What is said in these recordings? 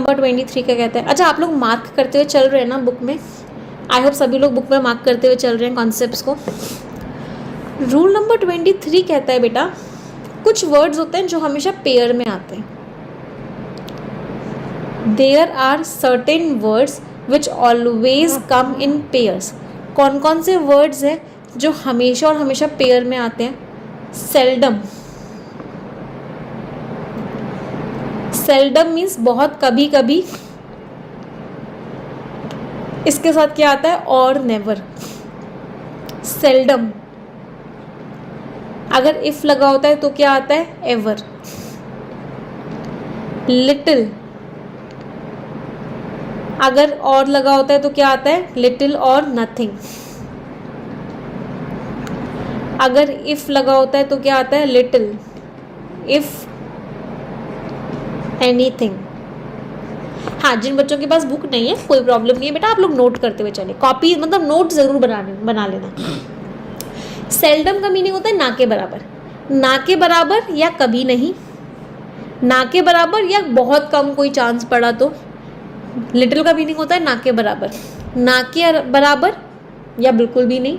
Number 23 क्या कहता है? अच्छा, आप लोग मार्क करते हुए चल रहे हैं ना बुक में? आई होप सभी लोग बुक में मार्क करते हुए चल रहे हैं कॉन्सेप्ट्स को। रूल नंबर 23 कहता है बेटा, कुछ वर्ड्स होते हैं जो हमेशा पेयर में आते हैं। There are certain words which always come in pairs. कौन कौन से वर्ड्स हैं जो हमेशा और हमेशा पेयर में आते हैं? सेल्डम। सेल्डम मीन्स बहुत कभी कभी। इसके साथ क्या आता है? और नेवर। सेल्डम। अगर इफ लगा होता है तो क्या आता है? एवर। लिटिल। अगर और लगा होता है तो क्या आता है? लिटिल और नथिंग। अगर इफ लगा होता है तो क्या आता है? Little, if, anything. हाँ, जिन बच्चों के पास बुक नहीं है कोई प्रॉब्लम नहीं है बेटा, आप लोग नोट करते हुए चले, कॉपी मतलब नोट जरूर बना लेना। सेल्डम का मीनिंग होता है ना के बराबर। ना के बराबर या कभी नहीं, ना के बराबर या बहुत कम कोई चांस पड़ा तो। लिटिल का मीनिंग होता है ना के बराबर, ना के बराबर या बिल्कुल भी नहीं,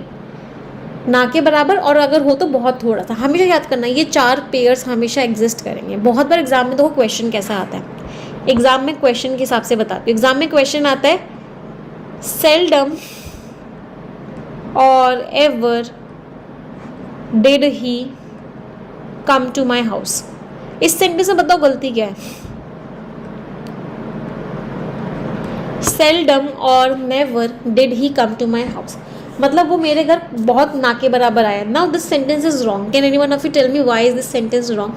ना के बराबर और अगर हो तो बहुत थोड़ा सा। हमेशा याद करना ये 4 पेयर्स हमेशा एग्जिस्ट करेंगे। बहुत बार एग्जाम में देखो क्वेश्चन कैसा आता है, एग्जाम में क्वेश्चन के हिसाब से बताती हूँ। एग्जाम में क्वेश्चन आता है सेल्डम और ever did he come to my house. इस सेंटेंस में बताओ गलती क्या है? सेल्डम और never did he come to my house, मतलब वो मेरे घर बहुत ना के बराबर आया। Now this sentence is wrong. Can anyone of you tell me why is this sentence wrong?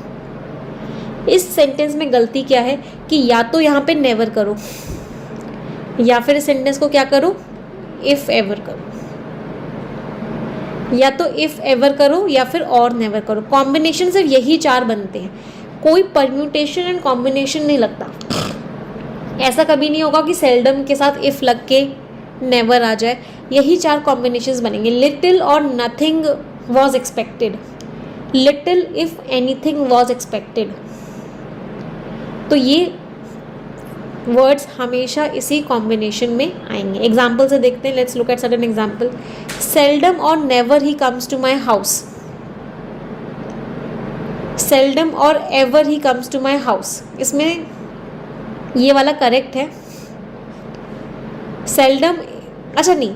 इस सेंटेंस में गलती क्या है कि या तो यहाँ पे नेवर करो या फिर इस सेंटेंस को क्या करो? इफ एवर करो। या तो इफ एवर करो या फिर और नेवर करो। कॉम्बिनेशन सिर्फ यही 4 बनते हैं, कोई परम्यूटेशन एंड कॉम्बिनेशन नहीं लगता। ऐसा कभी नहीं होगा कि सेल्डम के साथ इफ लग के नेवर आ जाए। यही 4 कॉम्बिनेशंस बनेंगे। लिटिल और nothing was expected, little if anything was expected. तो ये वर्ड्स हमेशा इसी कॉम्बिनेशन में आएंगे। एग्जाम्पल से देखते हैं, let's look at certain example. Seldom और नेवर ही comes to my house. Seldom और एवर ही कम्स टू माई हाउस, इसमें ये वाला करेक्ट है। सेल्डम, अच्छा नहीं,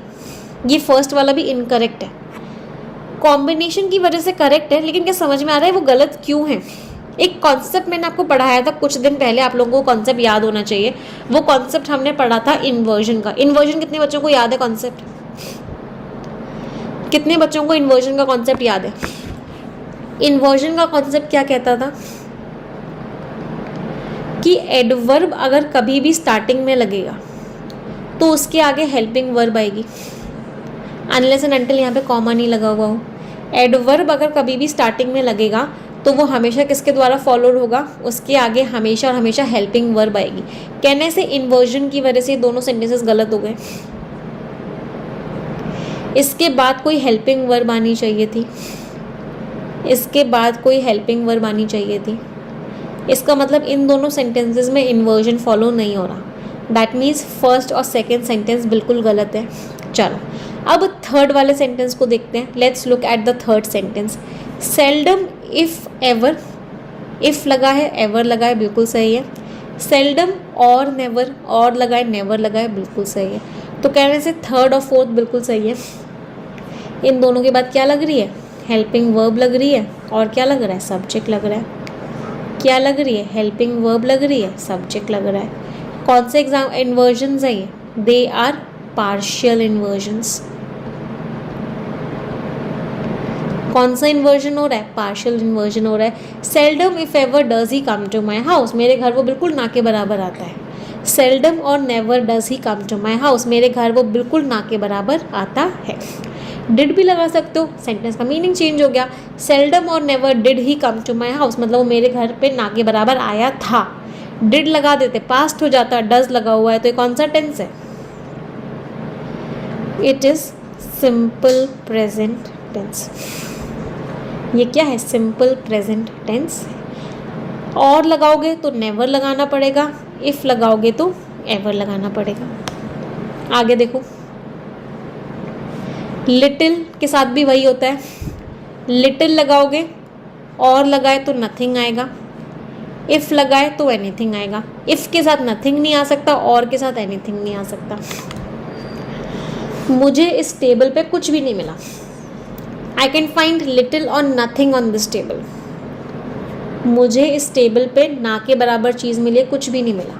ये फर्स्ट वाला भी इनकरेक्ट है। कॉम्बिनेशन की वजह से करेक्ट है, लेकिन क्या समझ में आ रहा है वो गलत क्यों है? एक कॉन्सेप्ट मैंने आपको पढ़ाया था कुछ दिन पहले, आप लोगों को कॉन्सेप्ट याद होना चाहिए। वो कॉन्सेप्ट हमने पढ़ा था इन्वर्जन का। इन्वर्जन कितने बच्चों को याद है कॉन्सेप्ट? कितने बच्चों को इन्वर्जन का कॉन्सेप्ट याद है? इन्वर्जन का कॉन्सेप्ट क्या कहता था कि एडवर्ब अगर कभी भी स्टार्टिंग में लगेगा तो उसके आगे हेल्पिंग वर्ब आएगी, अनलेस एंड अनटिल यहाँ पे कॉमा नहीं लगा हुआ हो। एडवर्ब अगर कभी भी स्टार्टिंग में लगेगा तो वो हमेशा किसके द्वारा फॉलोड होगा? उसके आगे हमेशा और हमेशा हेल्पिंग वर्ब आएगी। कहने से इन्वर्जन की वजह से दोनों सेंटेंसेस गलत हो गए। इसके बाद कोई हेल्पिंग वर्ब आनी चाहिए थी, इसके बाद कोई हेल्पिंग वर्ब आनी चाहिए थी। इसका मतलब इन दोनों सेंटेंसेस में इन्वर्जन फॉलो नहीं हो रहा। दैट मीन्स फर्स्ट और सेकेंड सेंटेंस बिल्कुल गलत है। चलो अब थर्ड वाले सेंटेंस को देखते हैं। Let's look at the third sentence. Seldom if ever, if लगा है एवर लगा है, बिल्कुल सही है। सेल्डम और नेवर, और लगा है नेवर लगा है, बिल्कुल सही है। तो कहने से थर्ड और फोर्थ बिल्कुल सही है। इन दोनों के बाद क्या लग रही है? हेल्पिंग वर्ब लग रही है। और क्या लग रहा है? सब्जेक्ट लग रहा है। क्या लग रही है? हेल्पिंग वर्ब लग रही है, सब्जेक्ट लग रहा है। कौन से एग्जाम इन्वर्जन्स है ये? They are partial inversions. कौन सा इन्वर्जन हो रहा है? पार्शियल इन्वर्जन हो रहा है। Seldom if ever does he come to my house, मेरे घर वो बिल्कुल ना के बराबर आता है। सेल्डम और never does he come to my house, मेरे घर वो बिल्कुल ना के बराबर आता है। डिड भी लगा सकते हो, सेंटेंस का मीनिंग चेंज हो गया। सेल्डम और never did he come to my house, मतलब वो मेरे घर पे ना के बराबर आया था। डिड लगा देते, पास्ट हो जाता। डज लगा हुआ है तो ये कौन सा टेंस है? It is simple present tense. ये क्या है? Simple present tense. और लगाओगे तो नेवर लगाना पड़ेगा। इफ़ लगाओगे तो एवर लगाना पड़ेगा। आगे देखो, लिटिल के साथ भी वही होता है, लिटिल लगाओगे, और लगाए तो नथिंग आएगा, इफ़ लगाए तो एनीथिंग आएगा। इफ़ के साथ नथिंग नहीं आ सकता, और के साथ एनीथिंग नहीं आ सकता। मुझे इस टेबल पे कुछ भी नहीं मिला। आई कैन फाइंड लिटिल और नथिंग ऑन दिस टेबल। मुझे इस टेबल पे ना के बराबर चीज़ मिली है, कुछ भी नहीं मिला।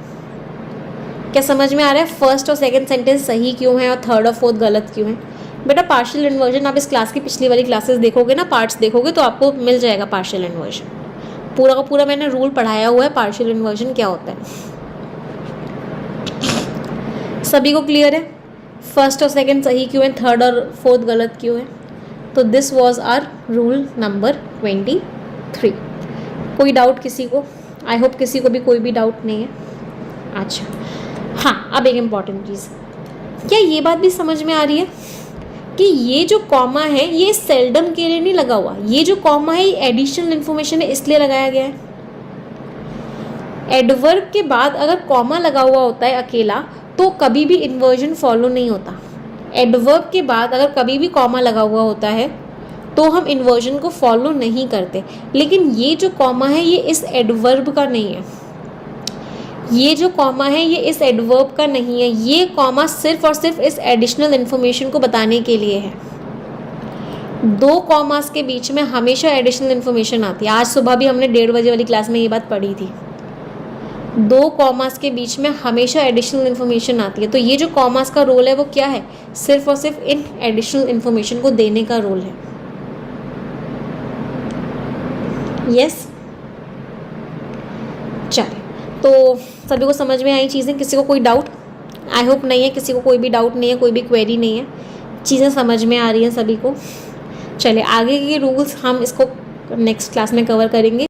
क्या समझ में आ रहा है फर्स्ट और सेकंड सेंटेंस सही क्यों है और थर्ड और फोर्थ गलत क्यों है? बेटा पार्शियल इन्वर्जन आप इस क्लास की पिछली वाली क्लासेस देखोगे ना, पार्ट्स देखोगे तो आपको मिल जाएगा पार्शियल इन्वर्जन। पूरा का पूरा मैंने रूल पढ़ाया हुआ है पार्शियल इन्वर्जन क्या होता है। सभी को क्लियर है? फर्स्ट और सेकंड सही क्यों है, थर्ड और फोर्थ गलत क्यों है? तो this was our rule number 23। कोई डाउट किसी को? आई होप किसी को भी कोई भी डाउट नहीं है। अच्छा हाँ, अब एक इम्पॉर्टेंट चीज़, क्या ये बात भी समझ में आ रही है कि ये जो कॉमा है ये सेल्डम के लिए नहीं लगा हुआ, ये जो कॉमा है ये एडिशनल इन्फॉर्मेशन है इसलिए लगाया गया है। एडवर्ब के बाद अगर कॉमा लगा हुआ होता है अकेला तो कभी भी इन्वर्जन फॉलो नहीं होता। एडवर्ब के बाद अगर कभी भी कॉमा लगा हुआ होता है तो हम इन्वर्जन को फॉलो नहीं करते, लेकिन ये जो कॉमा है ये इस एडवर्ब का नहीं है, ये जो कॉमा है ये इस एडवर्ब का नहीं है, ये कॉमा सिर्फ और सिर्फ इस एडिशनल इन्फॉर्मेशन को बताने के लिए है। दो कॉमास के बीच में हमेशा एडिशनल इन्फॉर्मेशन आती है। आज सुबह भी हमने 1:30 बजे वाली क्लास में ये बात पढ़ी थी। दो कॉमास के बीच में हमेशा एडिशनल इन्फॉर्मेशन आती है, तो ये जो कॉमास का रोल है वो क्या है? सिर्फ और सिर्फ इन एडिशनल इन्फॉर्मेशन को देने का रोल है। यस, चलिए तो सभी को समझ में आई चीज़ें? किसी को कोई डाउट? आई होप नहीं है, किसी को कोई भी डाउट नहीं है, कोई भी क्वेरी नहीं है, चीज़ें समझ में आ रही हैं सभी को। चलिए आगे के रूल्स हम इसको नेक्स्ट क्लास में कवर करेंगे।